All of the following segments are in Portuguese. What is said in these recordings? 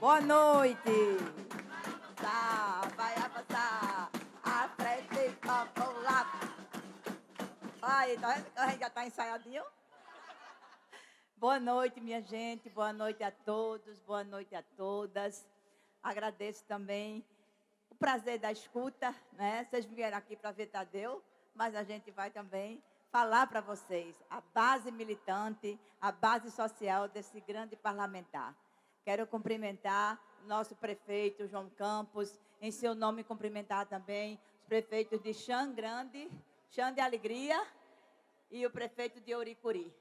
Boa noite. Vai avançar. A frente, vamos lá. Aí, tá vendo que a gente já está ensaiadinho? Boa noite, minha gente. Boa noite a todos. Boa noite a todas. Agradeço também o prazer da escuta, né? Vocês vieram aqui para ver Tadeu, mas a gente vai também falar para vocês a base militante, a base social desse grande parlamentar. Quero cumprimentar o nosso prefeito, João Campos, em seu nome cumprimentar também os prefeitos de Chã Grande, Chã de Alegria e o prefeito de Ouricuri,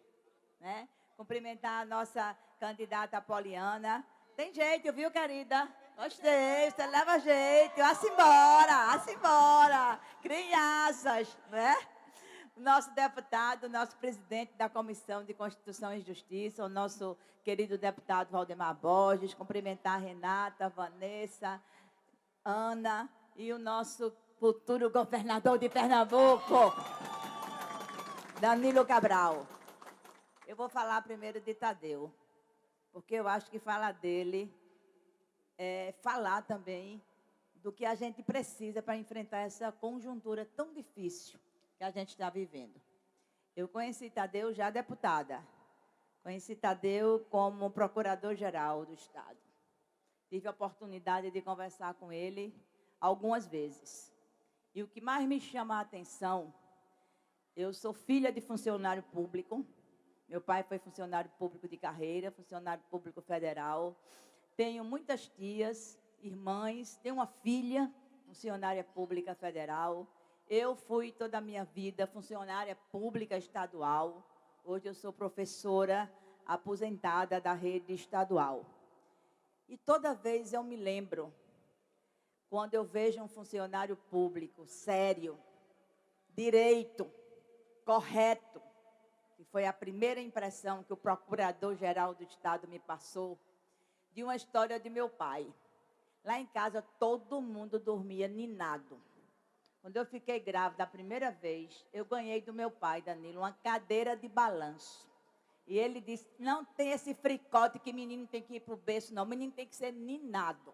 né? Cumprimentar a nossa candidata Poliana. Tem jeito, viu, querida? Gostei, você leva jeito. Vá-se embora, vá-se embora. Crianças, né? O nosso deputado, o nosso presidente da Comissão de Constituição e Justiça, o nosso querido deputado Valdemar Borges, cumprimentar a Renata, a Vanessa, Ana e o nosso futuro governador de Pernambuco, Danilo Cabral. Eu vou falar primeiro de Tadeu, porque eu acho que falar dele é falar também do que a gente precisa para enfrentar essa conjuntura tão difícil que a gente está vivendo. Eu conheci Tadeu já deputada, conheci Tadeu como procurador-geral do Estado. Tive a oportunidade de conversar com ele algumas vezes. E o que mais me chama a atenção, eu sou filha de funcionário público, meu pai foi funcionário público de carreira, funcionário público federal. Tenho muitas tias, irmãs, tenho uma filha, funcionária pública federal. Eu fui toda a minha vida funcionária pública estadual. Hoje eu sou professora aposentada da rede estadual. E toda vez eu me lembro, quando eu vejo um funcionário público sério, direito, correto, que foi a primeira impressão que o procurador-geral do Estado me passou, de uma história de meu pai. Lá em casa, todo mundo dormia ninado. Quando eu fiquei grávida a primeira vez, eu ganhei do meu pai, Danilo, uma cadeira de balanço. E ele disse, não tem esse fricote que menino tem que ir para o berço, não. Menino tem que ser ninado.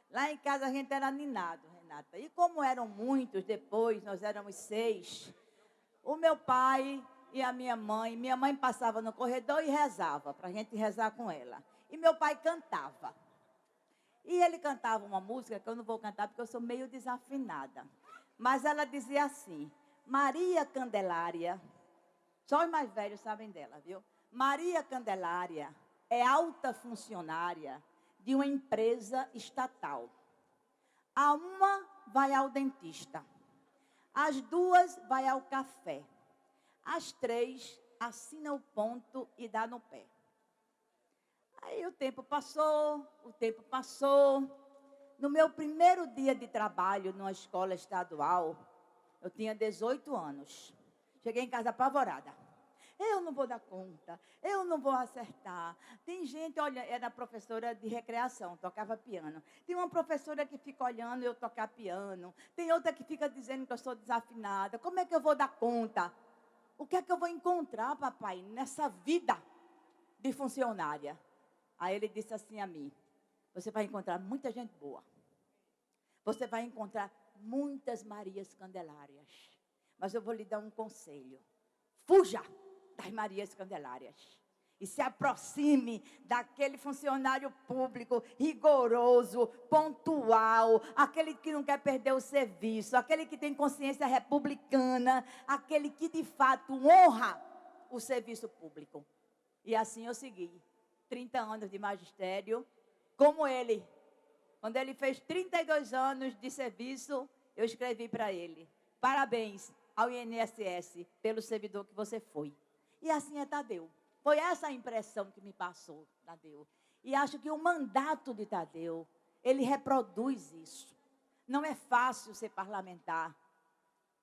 Lá em casa, a gente era ninado, Renata. E como eram muitos depois, nós éramos 6, o meu pai e a minha mãe passava no corredor e rezava, para a gente rezar com ela. E meu pai cantava. E ele cantava uma música que eu não vou cantar porque eu sou meio desafinada. Mas ela dizia assim, Maria Candelária, só os mais velhos sabem dela, viu? Maria Candelária é alta funcionária de uma empresa estatal. A uma vai ao dentista, as 2 vai ao café, as 3 assina o ponto e dá no pé. Aí o tempo passou. No meu primeiro dia de trabalho numa escola estadual, eu tinha 18 anos. Cheguei em casa apavorada. Eu não vou dar conta, eu não vou acertar. Tem gente, olha, era professora de recreação, tocava piano. Tem uma professora que fica olhando eu tocar piano. Tem outra que fica dizendo que eu sou desafinada. Como é que eu vou dar conta? O que é que eu vou encontrar, papai, nessa vida de funcionária? Aí ele disse assim a mim, você vai encontrar muita gente boa. Você vai encontrar muitas Marias Candelárias. Mas eu vou lhe dar um conselho. Fuja das Marias Candelárias. E se aproxime daquele funcionário público rigoroso, pontual, aquele que não quer perder o serviço, aquele que tem consciência republicana, aquele que de fato honra o serviço público. E assim eu segui. 30 anos de magistério, como ele. Quando ele fez 32 anos de serviço, eu escrevi para ele, parabéns ao INSS pelo servidor que você foi. E assim é Tadeu. Foi essa a impressão que me passou, Tadeu. E acho que o mandato de Tadeu, ele reproduz isso. Não é fácil ser parlamentar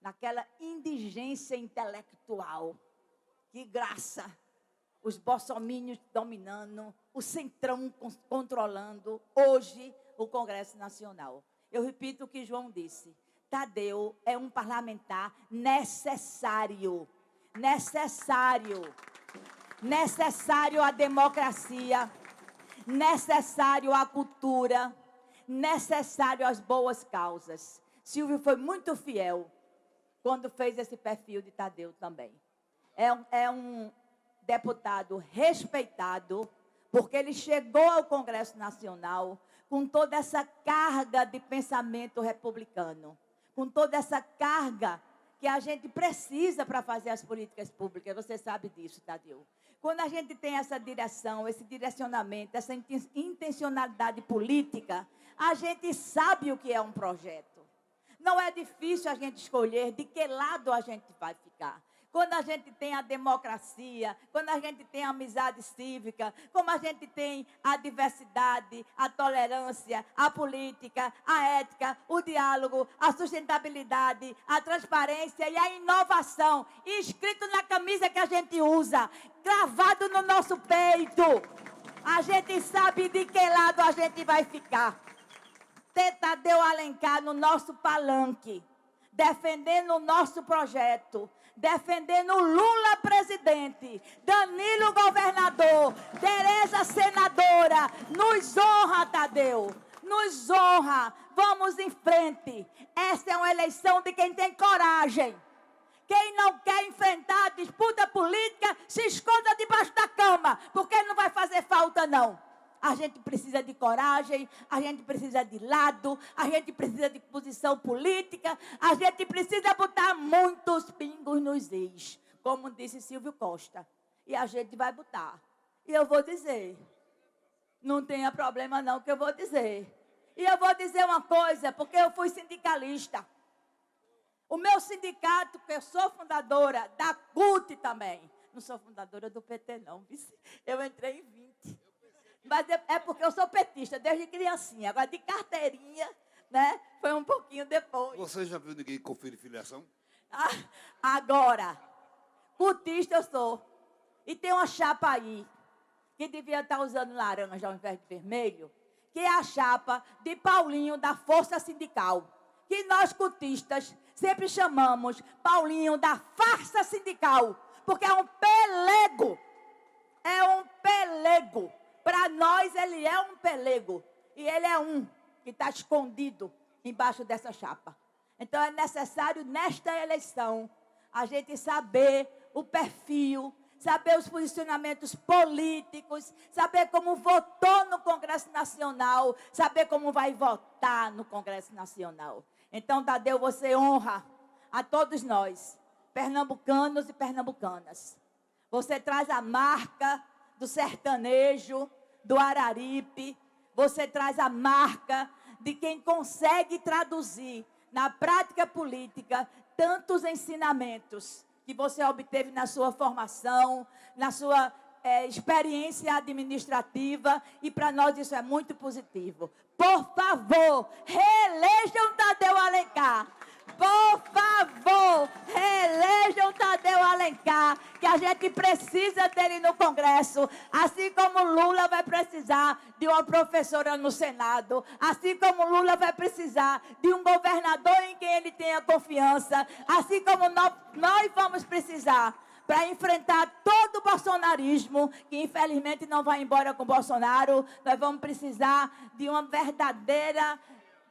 naquela indigência intelectual. Que graça! Os bolsomínios dominando, o centrão controlando, hoje, o Congresso Nacional. Eu repito o que João disse. Tadeu é um parlamentar necessário. Necessário à democracia. necessário à cultura, necessário às boas causas. Silvio foi muito fiel quando fez esse perfil de Tadeu também. É um deputado respeitado, porque ele chegou ao Congresso Nacional com toda essa carga de pensamento republicano, com toda essa carga que a gente precisa para fazer as políticas públicas. Você sabe disso, Tadeu. Quando a gente tem essa direção, esse direcionamento, essa intencionalidade política, a gente sabe o que é um projeto. Não é difícil a gente escolher de que lado a gente vai ficar. Quando a gente tem a democracia, quando a gente tem a amizade cívica, como a gente tem a diversidade, a tolerância, a política, a ética, o diálogo, a sustentabilidade, a transparência e a inovação, escrito na camisa que a gente usa, gravado no nosso peito, a gente sabe de que lado a gente vai ficar. Ter Tadeu Alencar no nosso palanque, defendendo o nosso projeto, defendendo Lula presidente, Danilo governador, Tereza senadora, nos honra, Tadeu, nos honra. Vamos em frente. Essa é uma eleição de quem tem coragem. Quem não quer enfrentar a disputa política, se esconda debaixo da cama, porque não vai fazer falta, não. A gente precisa de coragem, a gente precisa de lado, a gente precisa de posição política, a gente precisa botar muitos pingos nos is, como disse Silvio Costa. E a gente vai botar. E eu vou dizer, não tenha problema não que eu vou dizer. E eu vou dizer uma coisa, porque eu fui sindicalista. O meu sindicato, que eu sou fundadora da CUT também. Não sou fundadora do PT não, eu entrei em 20. Mas é porque eu sou petista, desde criancinha. Agora, de carteirinha, né? Foi um pouquinho depois. Você já viu ninguém conferir filiação? Agora, cutista eu sou. E tem uma chapa aí, que devia estar usando laranja ao invés de vermelho, que é a chapa de Paulinho da Força Sindical. Que nós, cutistas, sempre chamamos Paulinho da Farsa Sindical. Porque é um pelego. É um pelego. Para nós, ele é um pelego. E ele é um que está escondido embaixo dessa chapa. Então, é necessário, nesta eleição, a gente saber o perfil, saber os posicionamentos políticos, saber como votou no Congresso Nacional, saber como vai votar no Congresso Nacional. Então, Tadeu, você honra a todos nós, pernambucanos e pernambucanas. Você traz a marca do sertanejo, do Araripe, você traz a marca de quem consegue traduzir na prática política tantos ensinamentos que você obteve na sua formação, na sua experiência administrativa, e para nós isso é muito positivo. Por favor, reelejam Tadeu Alencar. Por favor, reelejam Tadeu Alencar, que a gente precisa dele no Congresso, assim como Lula vai precisar de uma professora no Senado, assim como Lula vai precisar de um governador em quem ele tenha confiança, assim como nós vamos precisar para enfrentar todo o bolsonarismo, que infelizmente não vai embora com Bolsonaro. Nós vamos precisar de uma verdadeira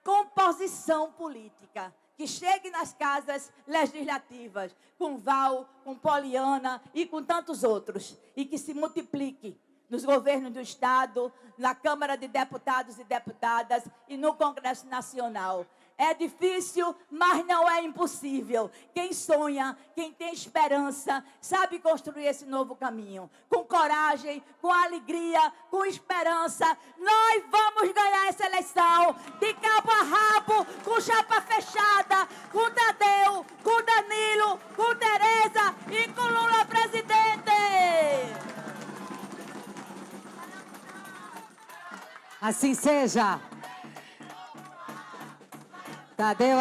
composição política, que chegue nas casas legislativas, com Val, com Poliana e com tantos outros, e que se multiplique nos governos do Estado, na Câmara de Deputados e Deputadas e no Congresso Nacional. É difícil, mas não é impossível. Quem sonha, quem tem esperança, sabe construir esse novo caminho. Com coragem, com alegria, com esperança, nós vamos ganhar essa eleição de cabo a rabo, com chapa fechada, com Tadeu, com Danilo, com Tereza e com Lula presidente. Assim seja. Tadeu